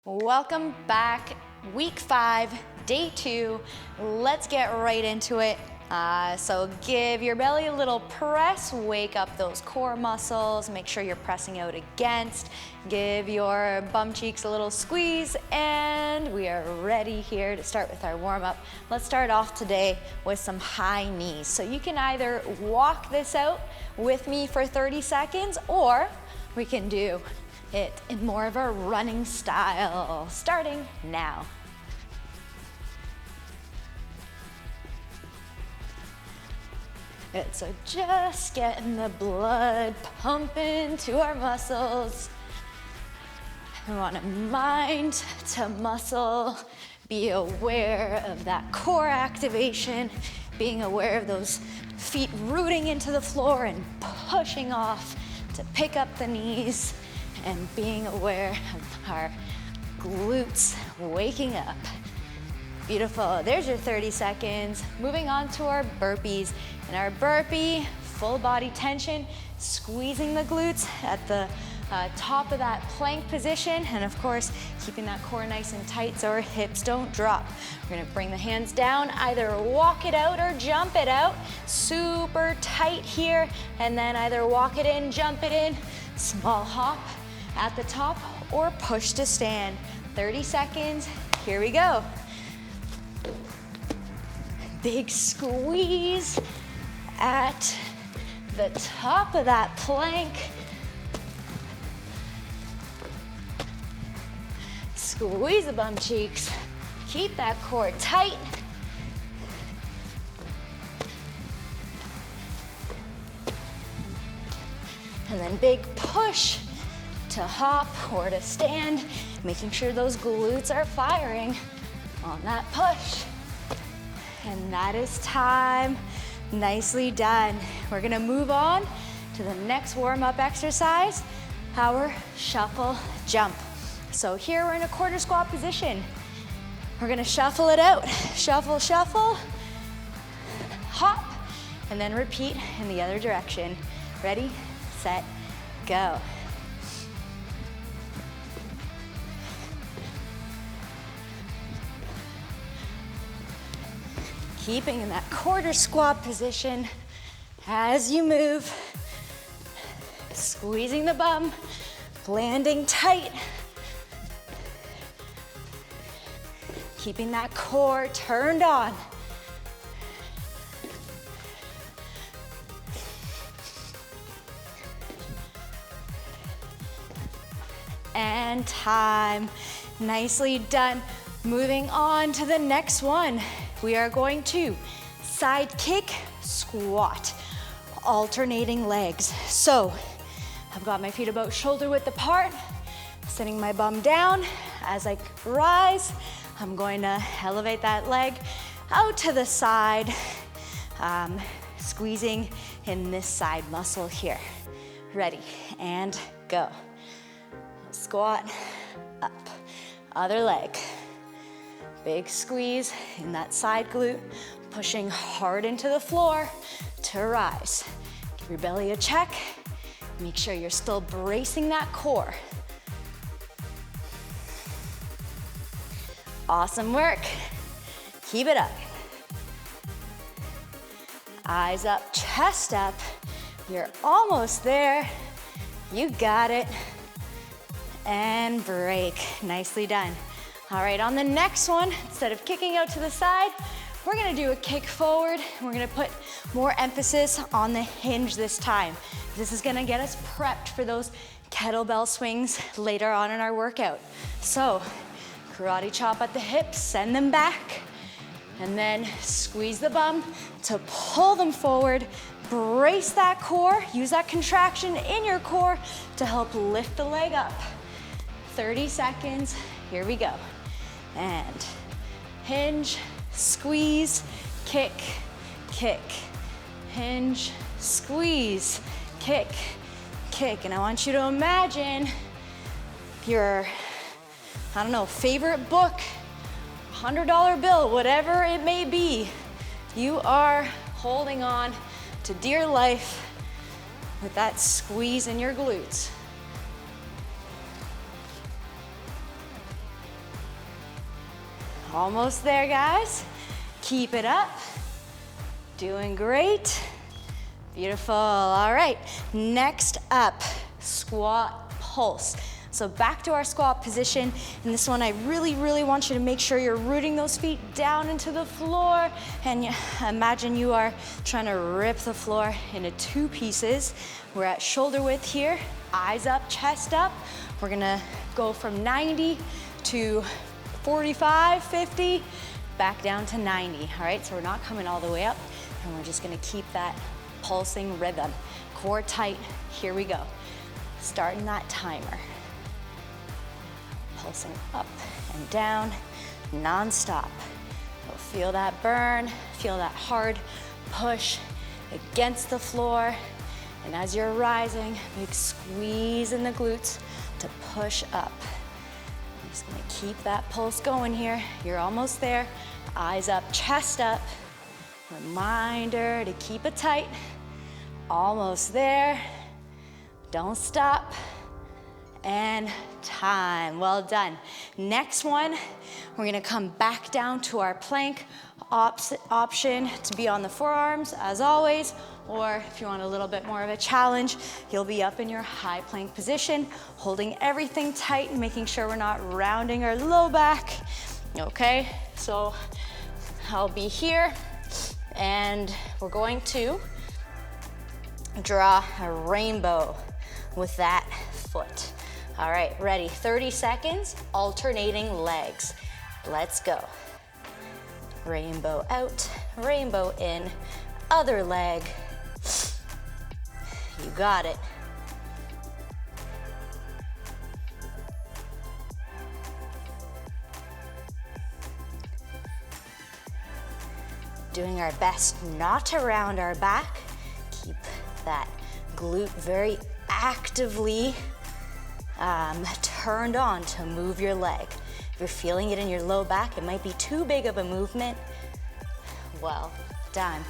Welcome back, week 5, day 2. Let's get right into it. So give your belly a little press, wake up those core muscles, make sure you're pressing out against, give your bum cheeks a little squeeze, and we are ready here to start with our warm-up. Let's start off today with some high knees. So you can either walk this out with me for 30 seconds, or we can do it in more of a running style, starting now. Good, so just getting the blood pumping to our muscles. We want to mind to muscle, be aware of that core activation, being aware of those feet rooting into the floor and pushing off to pick up the knees, and being aware of our glutes waking up. Beautiful, there's your 30 seconds. Moving on to our burpees. In our burpee, full body tension, squeezing the glutes at the top of that plank position, and of course, keeping that core nice and tight so our hips don't drop. We're gonna bring the hands down, either walk it out or jump it out. Super tight here, and then either walk it in, jump it in, small hop at the top, or push to stand. 30 seconds, here we go. Big squeeze at the top of that plank. Squeeze the bum cheeks. Keep that core tight. And then big push to hop or to stand, making sure those glutes are firing on that push. And that is time. Nicely done. We're gonna move on to the next warm-up exercise, our shuffle jump. So here we're in a quarter squat position. We're gonna shuffle it out. Shuffle, shuffle, hop, and then repeat in the other direction. Ready, set, go. Keeping in that quarter squat position as you move. Squeezing the bum, landing tight. Keeping that core turned on. And time. Nicely done. Moving on to the next one. We are going to side kick squat, alternating legs. So I've got my feet about shoulder width apart, sitting my bum down. As I rise, I'm going to elevate that leg out to the side, squeezing in this side muscle here. Ready, and go. Squat, up, other leg. Big squeeze in that side glute, pushing hard into the floor to rise. Give your belly a check. Make sure you're still bracing that core. Awesome work. Keep it up. Eyes up, chest up. You're almost there. You got it. And break. Nicely done. All right, on the next one, instead of kicking out to the side, we're gonna do a kick forward. We're gonna put more emphasis on the hinge this time. This is gonna get us prepped for those kettlebell swings later on in our workout. So, karate chop at the hips, send them back, and then squeeze the bum to pull them forward. Brace that core, use that contraction in your core to help lift the leg up. 30 seconds, here we go. And hinge, squeeze, kick, kick. Hinge, squeeze, kick, kick. And I want you to imagine your, I don't know, favorite book, $100 bill, whatever it may be. You are holding on to dear life with that squeeze in your glutes. Almost there, guys. Keep it up. Doing great. Beautiful. All right, next up, squat pulse. So back to our squat position. In this one, I really, really want you to make sure you're rooting those feet down into the floor. And imagine you are trying to rip the floor into 2 pieces. We're at shoulder width here, eyes up, chest up. We're gonna go from 90 to 45, 50, back down to 90. All right, so we're not coming all the way up, and we're just gonna keep that pulsing rhythm. Core tight, here we go. Starting that timer. Pulsing up and down, non-stop. You'll feel that burn, feel that hard push against the floor. And as you're rising, big squeeze in the glutes to push up. I'm just gonna keep that pulse going here. You're almost there. Eyes up, chest up. Reminder to keep it tight. Almost there. Don't stop. And time. Well done. Next one, we're gonna come back down to our plank. Option to be on the forearms as always, or if you want a little bit more of a challenge, you'll be up in your high plank position, holding everything tight and making sure we're not rounding our low back. Okay, so I'll be here and we're going to draw a rainbow with that foot. All right, ready, 30 seconds, alternating legs. Let's go. Rainbow out, rainbow in, other leg. You got it. Doing our best not to round our back. Keep that glute very actively turned on to move your leg. If you're feeling it in your low back, it might be too big of a movement. Well done.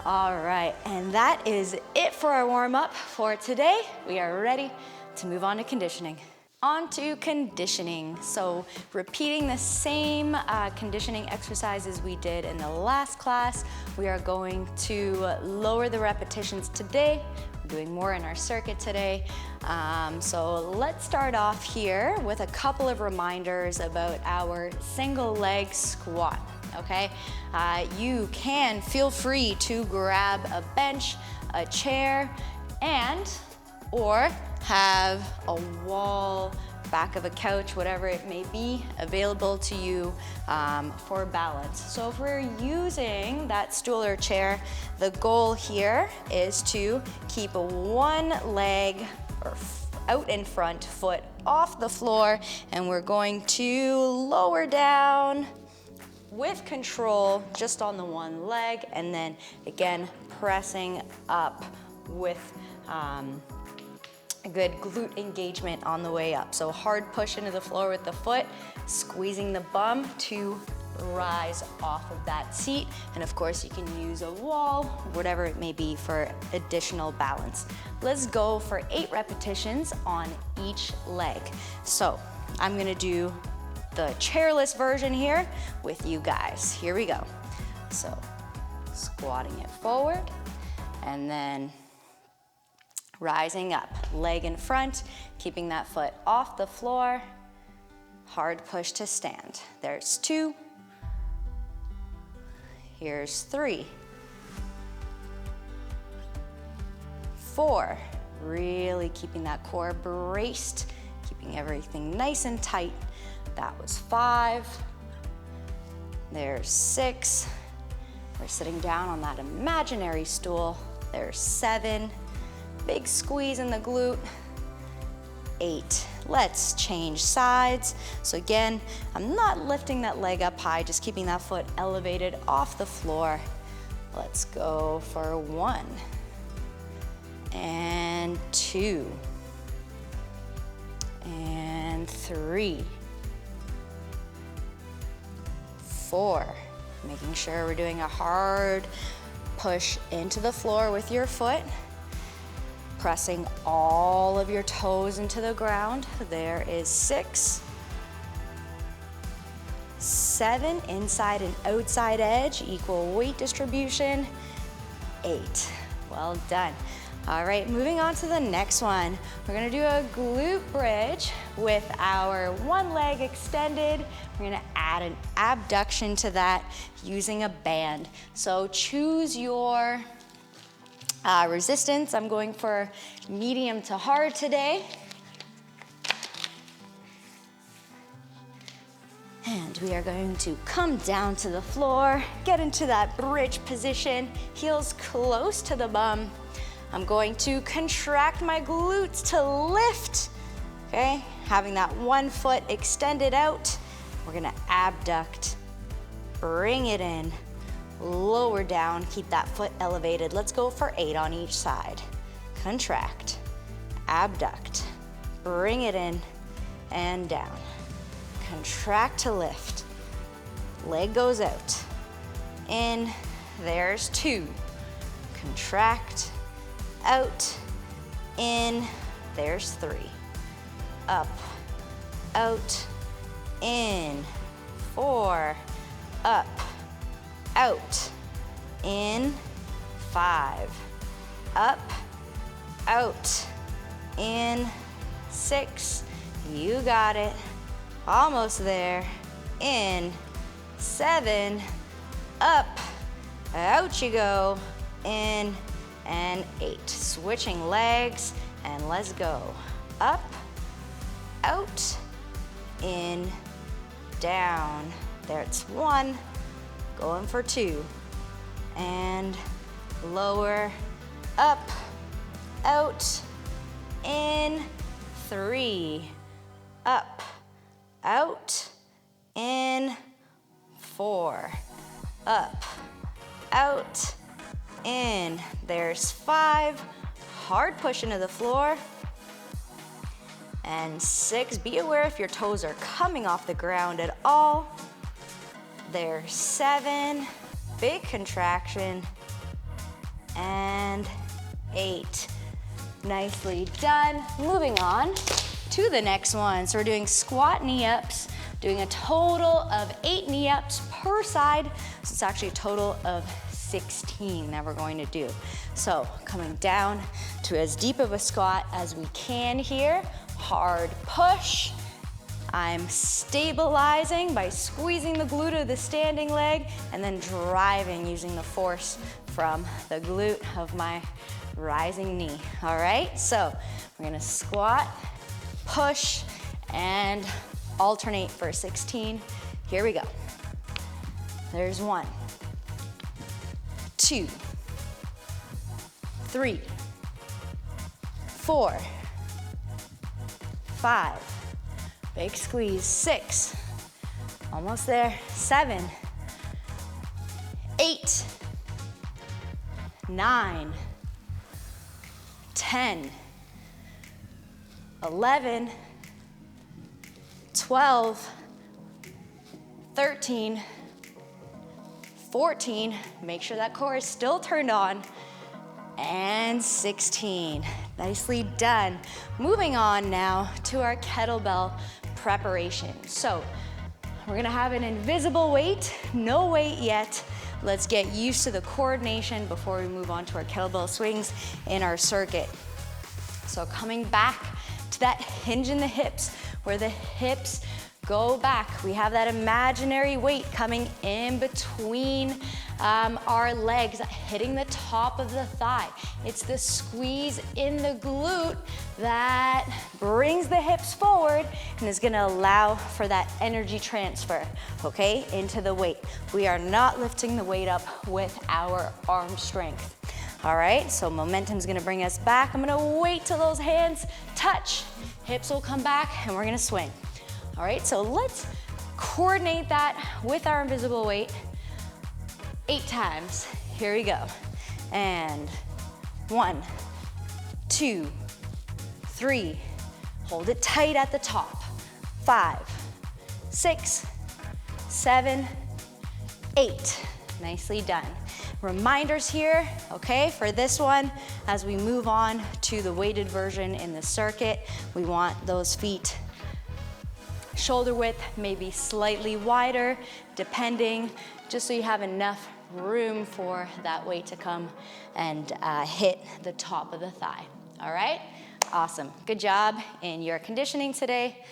All right, and that is it for our warm-up for today. We are ready to move on to conditioning. On to conditioning. So repeating the same conditioning exercises we did in the last class, we are going to lower the repetitions today. We're doing more in our circuit today. So let's start off here with a couple of reminders about our single leg squat. Okay, you can feel free to grab a bench, a chair, or have a wall, back of a couch, whatever it may be, available to you for balance. So if we're using that stool or chair, the goal here is to keep one leg or out in front, foot off the floor, and we're going to lower down with control just on the one leg, and then again pressing up with a good glute engagement on the way up. So hard push into the floor with the foot, squeezing the bum to rise off of that seat. And of course you can use a wall, whatever it may be, for additional balance. Let's go for 8 repetitions on each leg. So I'm gonna do the chairless version here with you guys. Here we go. So squatting it forward and then rising up, leg in front, keeping that foot off the floor, hard push to stand. There's 2, here's 3, 4, really keeping that core braced, keeping everything nice and tight. That was 5, there's 6, we're sitting down on that imaginary stool, there's 7, big squeeze in the glute, 8. Let's change sides. So again, I'm not lifting that leg up high, just keeping that foot elevated off the floor. Let's go for 1 and 2 and 3, 4. Making sure we're doing a hard push into the floor with your foot. Pressing all of your toes into the ground. There is 6, 7, inside and outside edge, equal weight distribution. 8, well done. All right, moving on to the next one. We're gonna do a glute bridge with our one leg extended. We're gonna add an abduction to that using a band. So choose your resistance. I'm going for medium to hard today. And we are going to come down to the floor, get into that bridge position, heels close to the bum. I'm going to contract my glutes to lift, okay? Having that one foot extended out. We're gonna abduct, bring it in, lower down, keep that foot elevated. Let's go for 8 on each side. Contract, abduct, bring it in and down. Contract to lift, leg goes out. In, there's 2. Contract, out, in, there's 3. Up, out, in, 4, up, out, in, 5, up, out, in, 6, you got it, almost there, in, 7, up, out you go, in, and 8. Switching legs, and let's go. Up, out, in, down. There it's 1, going for 2, and lower, up, out, in, 3, up, out, in, 4, up, out, in, there's 5, hard push into the floor, and 6, be aware if your toes are coming off the ground at all. There's 7, big contraction, and 8. Nicely done. Moving on to the next one. So we're doing squat knee ups, doing a total of 8 knee ups per side. So it's actually a total of 16 that we're going to do. So coming down to as deep of a squat as we can here. Hard push. I'm stabilizing by squeezing the glute of the standing leg and then driving using the force from the glute of my rising knee. All right, so we're gonna squat, push, and alternate for 16. Here we go. There's 1, 2, 3, 4, 5, big squeeze, 6, almost there, 7, 8, 9, 10, 11, 12, 13, 14, make sure that core is still turned on, and 16. Nicely done. Moving on now to our kettlebell preparation. So we're gonna have an invisible weight, no weight yet. Let's get used to the coordination before we move on to our kettlebell swings in our circuit. So coming back to that hinge in the hips, where the hips go back. We have that imaginary weight coming in between our legs, hitting the top of the thigh. It's the squeeze in the glute that brings the hips forward and is gonna allow for that energy transfer, okay, into the weight. We are not lifting the weight up with our arm strength. All right, so momentum's gonna bring us back. I'm gonna wait till those hands touch. Hips will come back and we're gonna swing. All right, so let's coordinate that with our invisible weight 8 times. Here we go. And 1, 2, 3. Hold it tight at the top. 5, 6, 7, 8. Nicely done. Reminders here, okay, for this one, as we move on to the weighted version in the circuit, we want those feet shoulder width may be slightly wider, depending, just so you have enough room for that weight to come and hit the top of the thigh. All right? Awesome. Good job in your conditioning today.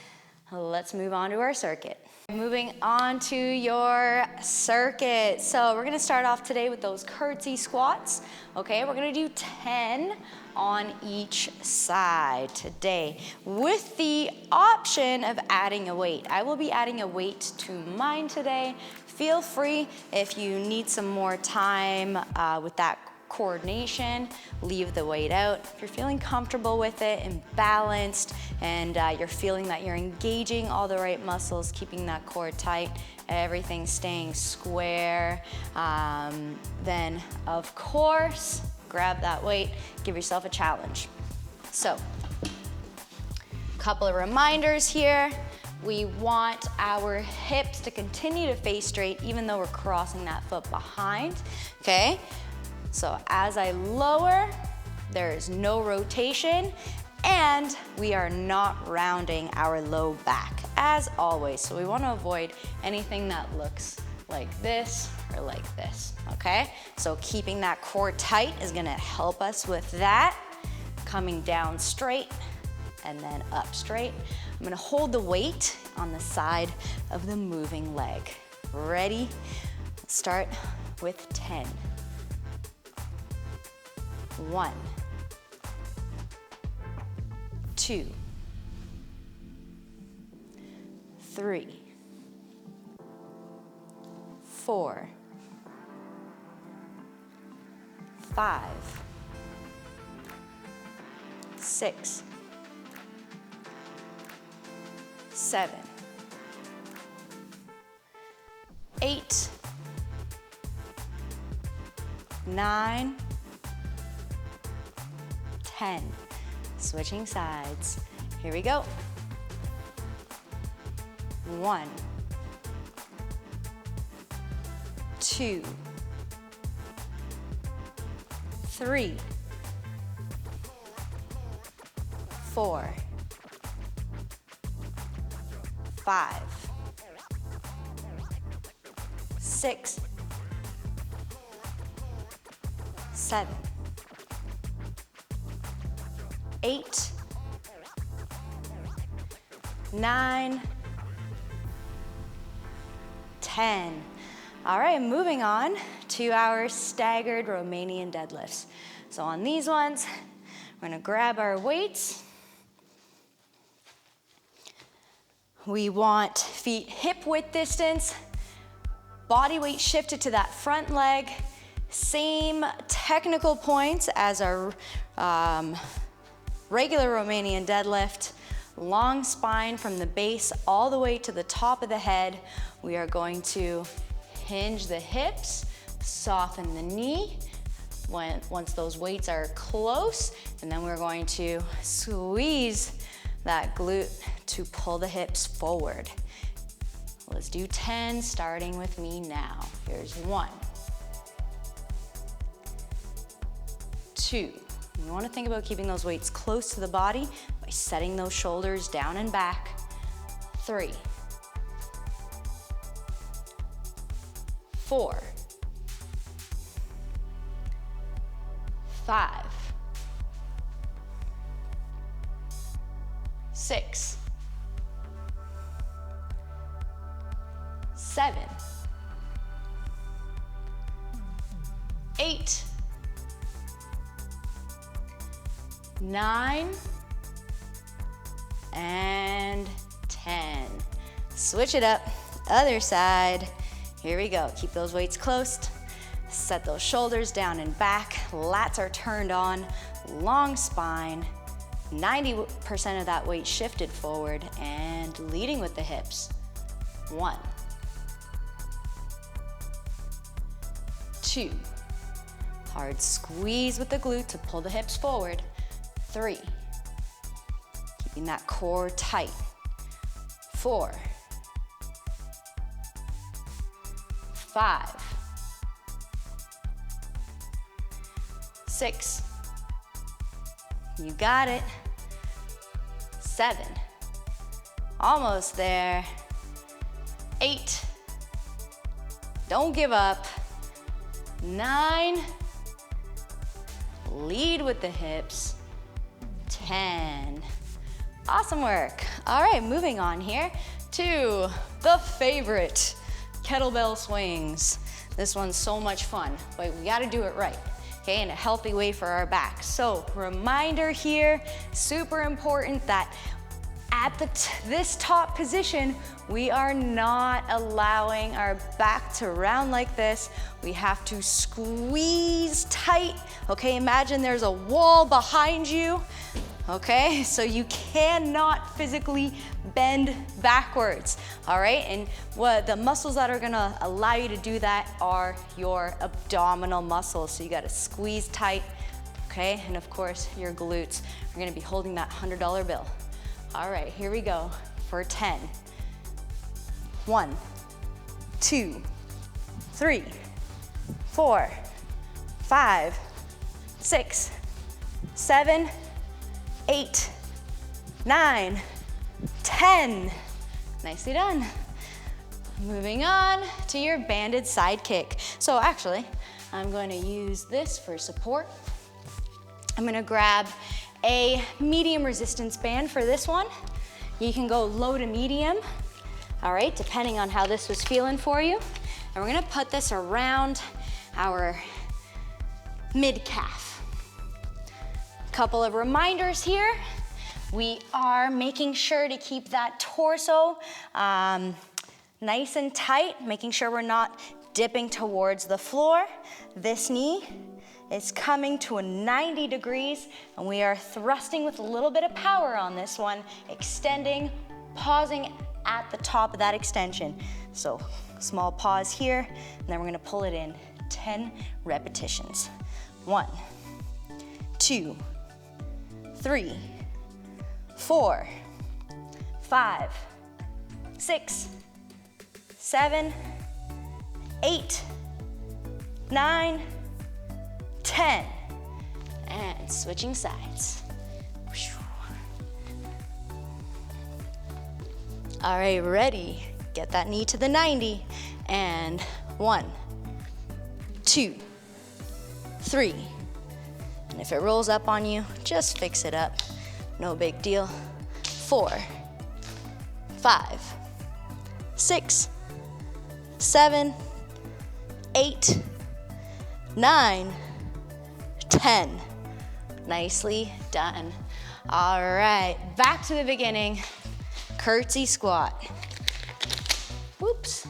Let's move on to our circuit. Moving on to your circuit. So we're gonna start off today with those curtsy squats. Okay, we're gonna do 10 on each side today with the option of adding a weight. I will be adding a weight to mine today. Feel free, if you need some more time with that coordination, leave the weight out. If you're feeling comfortable with it and balanced, and you're feeling that you're engaging all the right muscles, keeping that core tight, everything staying square, then of course, grab that weight, give yourself a challenge. So, a couple of reminders here. We want our hips to continue to face straight even though we're crossing that foot behind, okay? So as I lower, there is no rotation, and we are not rounding our low back, as always. So we want to avoid anything that looks like this or like this, okay? So keeping that core tight is gonna help us with that. Coming down straight and then up straight. I'm gonna hold the weight on the side of the moving leg. Ready? Start with 10. 1, 2, 3, 4, 5, 6, 7, 8, 9, 10. Switching sides. Here we go. 1, 2, 3, 4, 5, 6, 7, 8, 9, 10. All right, moving on to our staggered Romanian deadlifts. So on these ones, we're gonna grab our weights. We want feet hip width distance, body weight shifted to that front leg, same technical points as our regular Romanian deadlift, long spine from the base all the way to the top of the head. We are going to hinge the hips, soften the knee once those weights are close, and then we're going to squeeze that glute to pull the hips forward. Let's do 10, starting with me now. Here's 1, 2. You want to think about keeping those weights close to the body by setting those shoulders down and back. 3, 4, 5, 6, 7, 8, 9, and 10. Switch it up, other side. Here we go, keep those weights close. Set those shoulders down and back, lats are turned on, long spine, 90% of that weight shifted forward and leading with the hips. 1, 2, hard squeeze with the glute to pull the hips forward. 3, keeping that core tight. 4, 5, 6, you got it. 7, Almost there. 8. Don't give up. 9. Lead with the hips. 10. Awesome work. All right, moving on here to the favorite, kettlebell swings. This one's so much fun, but we gotta do it right, okay, in a healthy way for our back. So reminder here, super important that at this top position, we are not allowing our back to round like this. We have to squeeze tight, okay? Imagine there's a wall behind you, okay? So you cannot physically bend backwards, all right? And what the muscles that are gonna allow you to do that are your abdominal muscles. So you gotta squeeze tight, okay? And of course, your glutes are gonna be holding that $100 bill. All right, here we go for 10. 1, 2, 3, 4, 5, 6, 7, 8, 9, 10. Nicely done. Moving on to your banded side kick. So actually, I'm going to use this for support. I'm gonna grab a medium resistance band for this one. You can go low to medium, all right, depending on how this was feeling for you. And we're gonna put this around our mid-calf. Couple of reminders here. We are making sure to keep that torso nice and tight, making sure we're not dipping towards the floor. This knee is coming to a 90 degrees, and we are thrusting with a little bit of power on this one, extending, pausing at the top of that extension. So small pause here, and then we're gonna pull it in 10 repetitions. 1, 2, 3, 4, 5, 6, 7, 8, 9, 10. And switching sides. All right, ready. Get that knee to the 90. And 1, 2, 3. And if it rolls up on you, just fix it up. No big deal. 4, 5, 6, 7, 8, 9, 10. Nicely done. All right, back to the beginning. Curtsy squat. Whoops.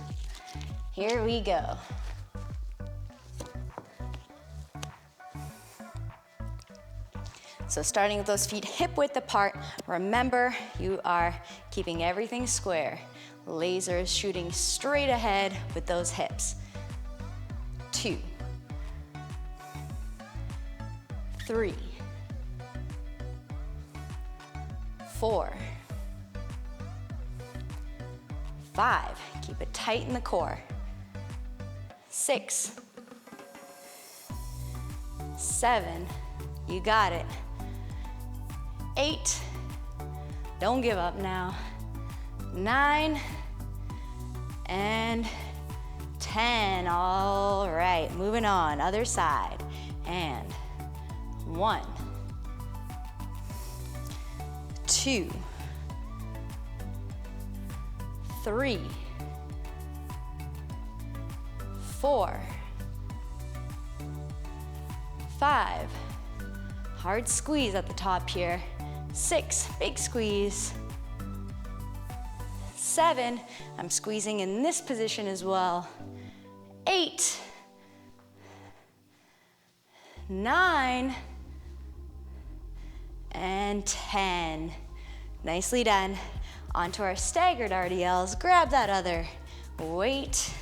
Here we go. So starting with those feet hip width apart, remember you are keeping everything square. Laser shooting straight ahead with those hips. 2, 3, 4, 5, keep it tight in the core. 6, 7, you got it. 8, don't give up now. 9, and 10. All right, moving on, other side. And 1, 2, 3, 4, 5. Hard squeeze at the top here. 6, big squeeze. 7, I'm squeezing in this position as well. 8, 9, and 10. Nicely done. Onto our staggered RDLs. Grab that other weight.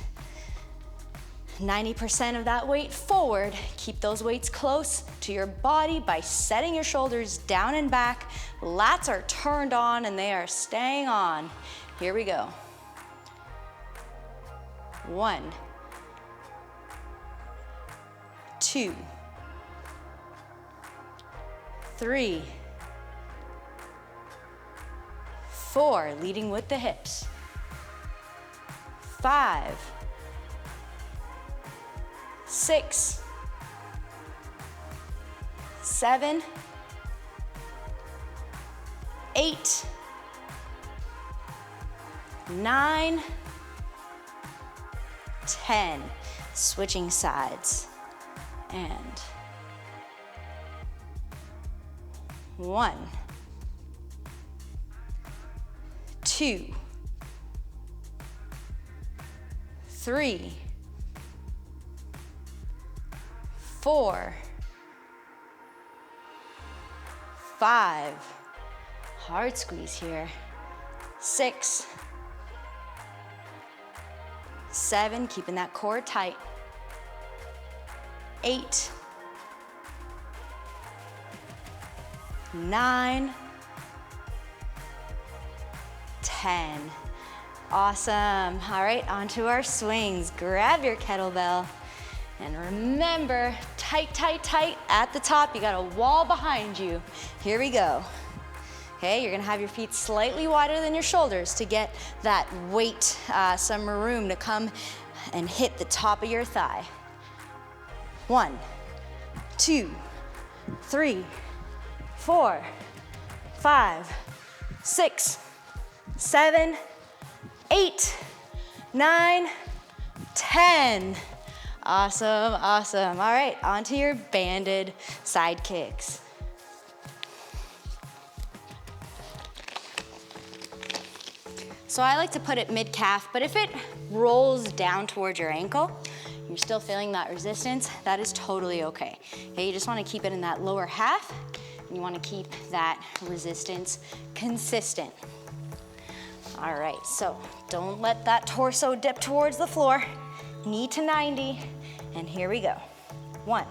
90% of that weight forward. Keep those weights close to your body by setting your shoulders down and back. Lats are turned on and they are staying on. Here we go. 1, 2, 3, 4, leading with the hips. 5, 6, 7, 8, 9, 10. Switching sides. And 1, 2, 3, 4, 5, hard squeeze here, 6, 7, keeping that core tight, 8, 9, 10. Awesome. All right, onto our swings. Grab your kettlebell. And remember, tight, tight, tight at the top. You got a wall behind you. Here we go. Okay, you're gonna have your feet slightly wider than your shoulders to get that weight, some room to come and hit the top of your thigh. 1, 2, 3, 4, 5, 6, 7, 8, 9, 10. Awesome, awesome. All right, onto your banded side kicks. So I like to put it mid-calf, but if it rolls down towards your ankle, you're still feeling that resistance, that is totally okay. Okay, you just wanna keep it in that lower half, and you wanna keep that resistance consistent. All right, so don't let that torso dip towards the floor. Knee to 90, and here we go. 1,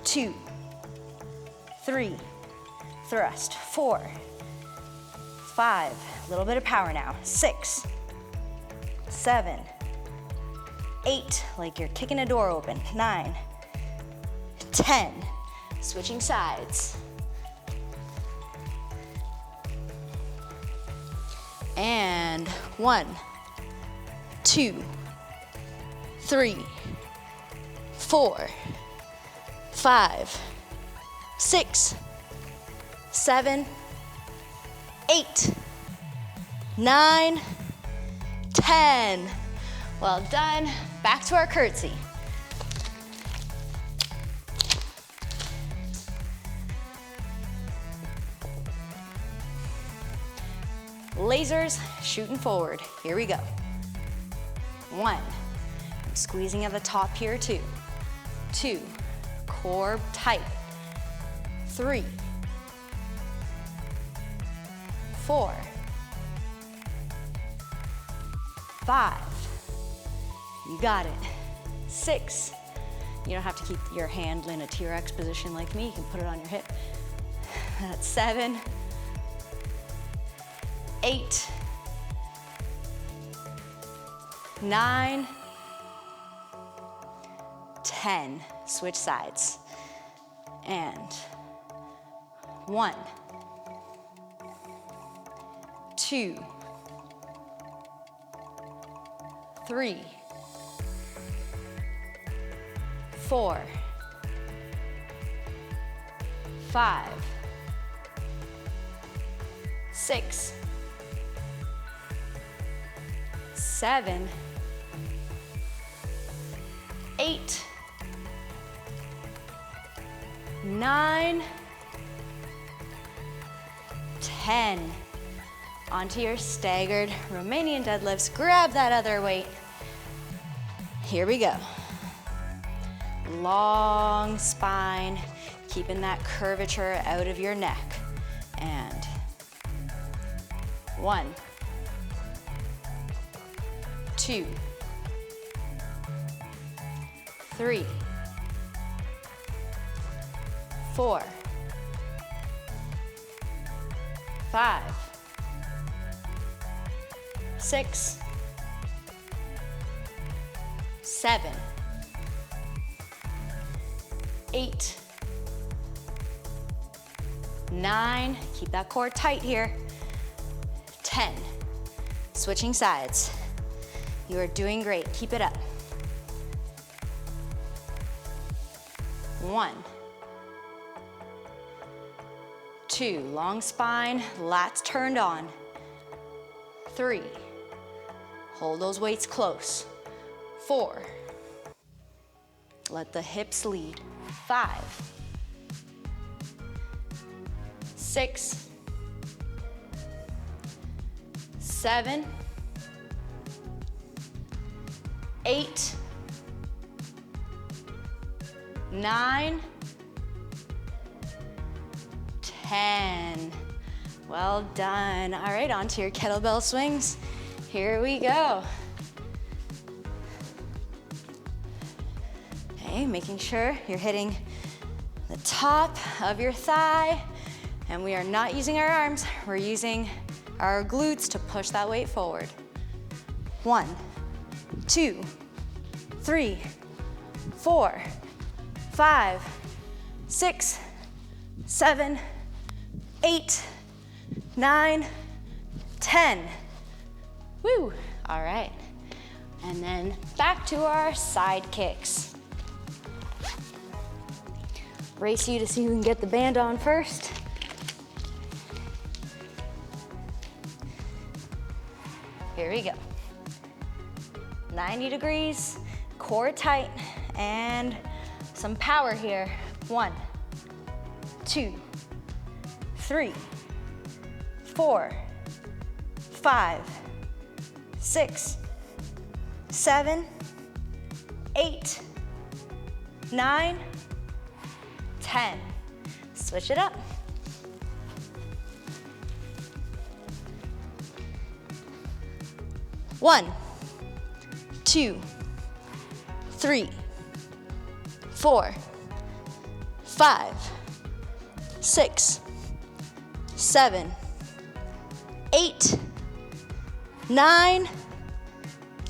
2, 3, thrust, 4, 5, a little bit of power now, 6, 7, 8, like you're kicking a door open, 9, 10, switching sides. And 1, 2, 3, 4, 5, 6, 7, 8, 9, 10. Well done. Back to our curtsy. Lasers shooting forward. Here we go. 1, I'm squeezing at the top here, 2, 2, core tight, 3, 4, 5, you got it, 6, you don't have to keep your hand in a T-Rex position like me, you can put it on your hip, that's 7, 8, 9, 10, switch sides, and 1, 2, 3, 4, 5, 6, 7, 8, 9, 10. Onto your staggered Romanian deadlifts. Grab that other weight. Here we go. Long spine, keeping that curvature out of your neck. And 1, 2, 3, 4, 5, 6, 7, 8, 9, keep that core tight here, 10. Switching sides. You are doing great. Keep it up. 1, 2, long spine, lats turned on. 3, hold those weights close. 4, let the hips lead. 5, 6, 7, 8, 9, 10. Well done. All right, on to your kettlebell swings. Here we go. Okay, making sure you're hitting the top of your thigh, and we are not using our arms, we're using our glutes to push that weight forward. 1, 2, 3, 4, 5, 6, 7, 8, 9, 10. Woo! All right. And then back to our side kicks. Race you to see who can get the band on first. Here we go. 90 degrees, core tight, and some power here. 1, 2, 3, 4, 5, 6, 7, 8, 9, 10. Switch it up. 1, 2, 3, 4, 5, 6, 7, 8, 9,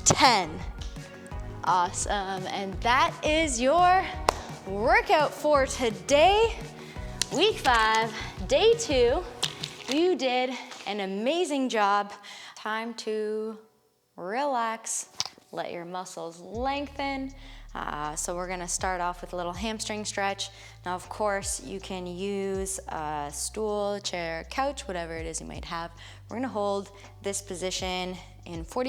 10. Awesome, and that is your workout for today. Week 5, day 2. You did an amazing job. Time to relax, let your muscles lengthen. So we're gonna start off with a little hamstring stretch. Now, of course, you can use a stool, chair, couch, whatever it is you might have. We're gonna hold this position in for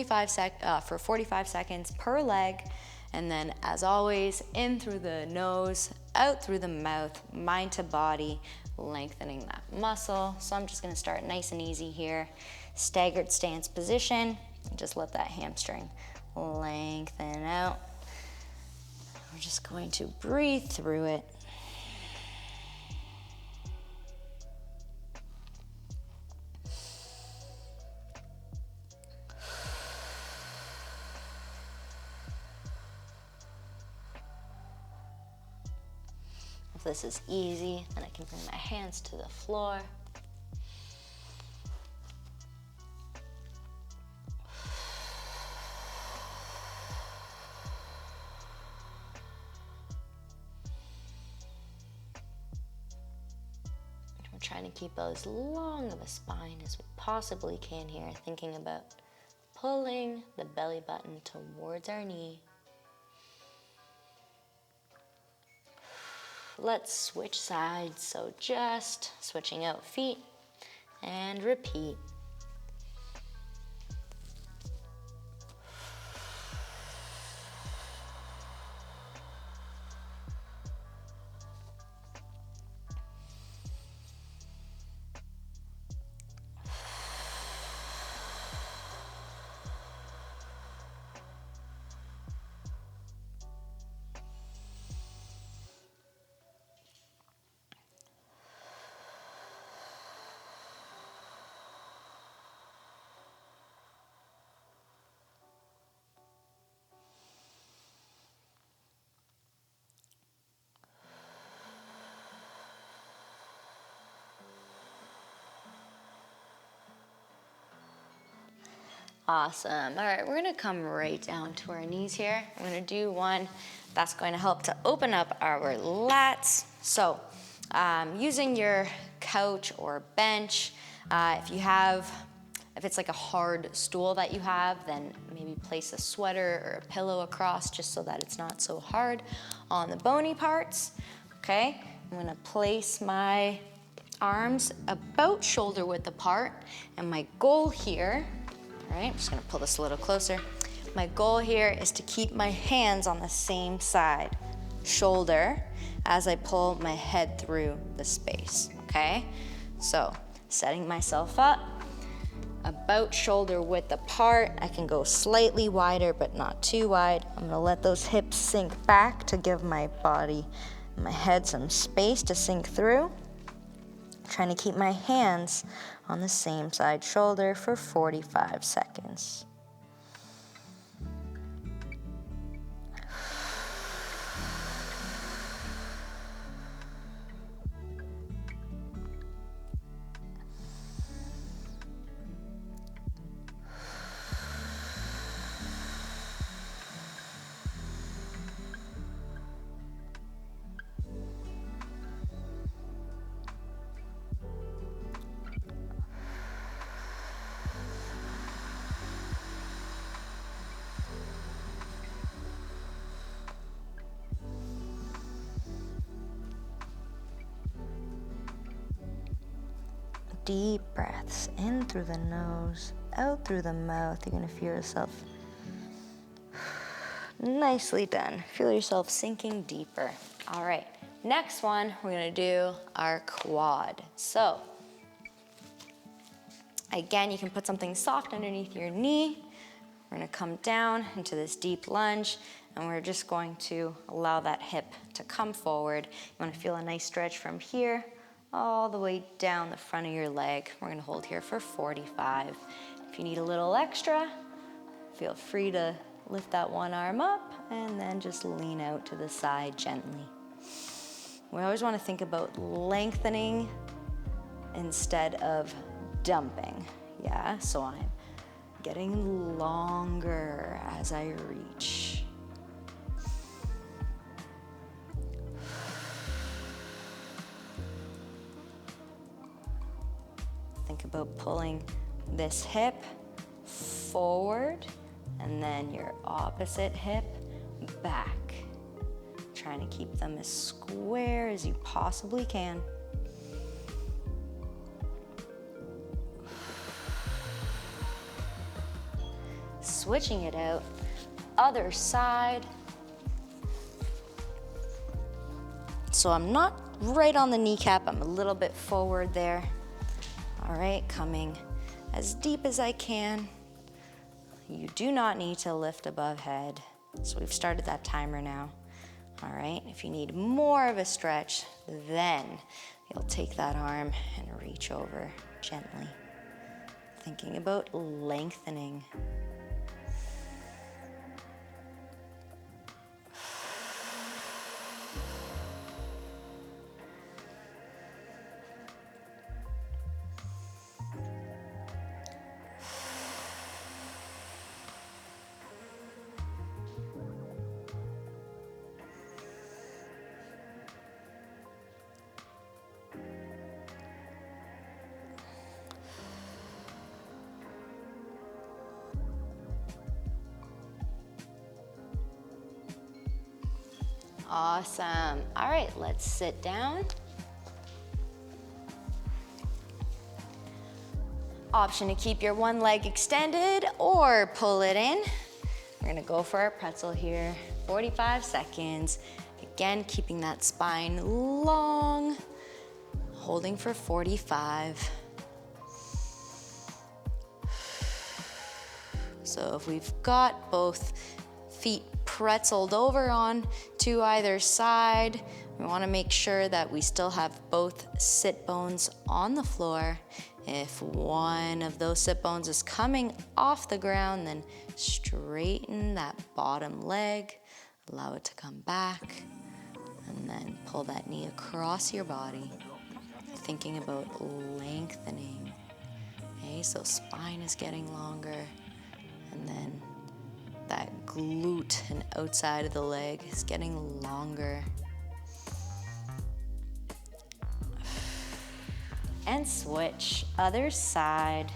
45 seconds per leg. And then, as always, in through the nose, out through the mouth, mind to body, lengthening that muscle. So I'm just gonna start nice and easy here. Staggered stance position. Just let that hamstring lengthen out. We're just going to breathe through it. If this is easy, then I can bring my hands to the floor. Trying to keep as long of a spine as we possibly can here, thinking about pulling the belly button towards our knee. Let's switch sides, so just switching out feet and repeat. Awesome. All right, we're gonna come right down to our knees here. We're gonna do one that's going to help to open up our lats. So using your couch or bench, if you have If it's like a hard stool that you have, then maybe place a sweater or a pillow across just so that it's not so hard on the bony parts. Okay, I'm gonna place my arms about shoulder width apart, and my goal here, all right, I'm just gonna pull this a little closer. My goal here is to keep my hands on the same side, shoulder, as I pull my head through the space, okay? So, setting myself up, about shoulder width apart. I can go slightly wider, but not too wide. I'm gonna let those hips sink back to give my body, my head some space to sink through. Trying to keep my hands on the same side shoulder for 45 seconds. Deep breaths in through the nose, out through the mouth. You're gonna feel yourself. Nicely done. Feel yourself sinking deeper. All right, next one, we're gonna do our quad. So, again, you can put something soft underneath your knee. We're gonna come down into this deep lunge, and we're just going to allow that hip to come forward. You wanna feel a nice stretch from here all the way down the front of your leg. We're gonna hold here for 45. If you need a little extra, feel free to lift that one arm up and then just lean out to the side gently. We always wanna think about lengthening instead of dumping, yeah? So I'm getting longer as I reach. Think about pulling this hip forward and then your opposite hip back. Trying to keep them as square as you possibly can. Switching it out, other side. So I'm not right on the kneecap, I'm a little bit forward there. All right, coming as deep as I can. You do not need to lift above head. So we've started that timer now. All right, if you need more of a stretch, then you'll take that arm and reach over gently. Thinking about lengthening. Awesome. All right, let's sit down. Option to keep your one leg extended or pull it in. We're gonna go for our pretzel here. 45 seconds. Again, keeping that spine long, holding for 45. So if we've got both feet pretzeled over on to either side, we want to make sure that we still have both sit bones on the floor. If one of those sit bones is coming off the ground, then straighten that bottom leg, allow it to come back, and then pull that knee across your body, thinking about lengthening. Okay, so spine is getting longer, and then that glute and outside of the leg is getting longer. And switch, other side.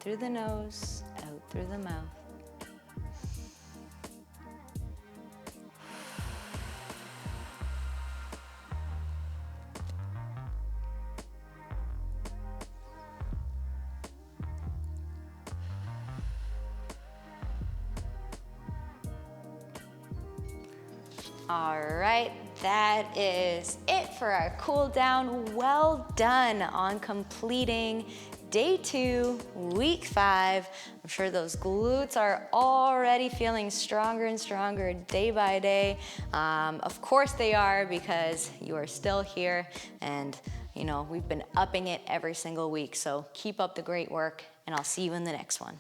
through the nose, out through the mouth. All right, that is it for our cool down. Well done on completing day 2, week 5. I'm sure those glutes are already feeling stronger and stronger day by day. Of course they are, because you are still here, and you know, we've been upping it every single week. So keep up the great work, and I'll see you in the next one.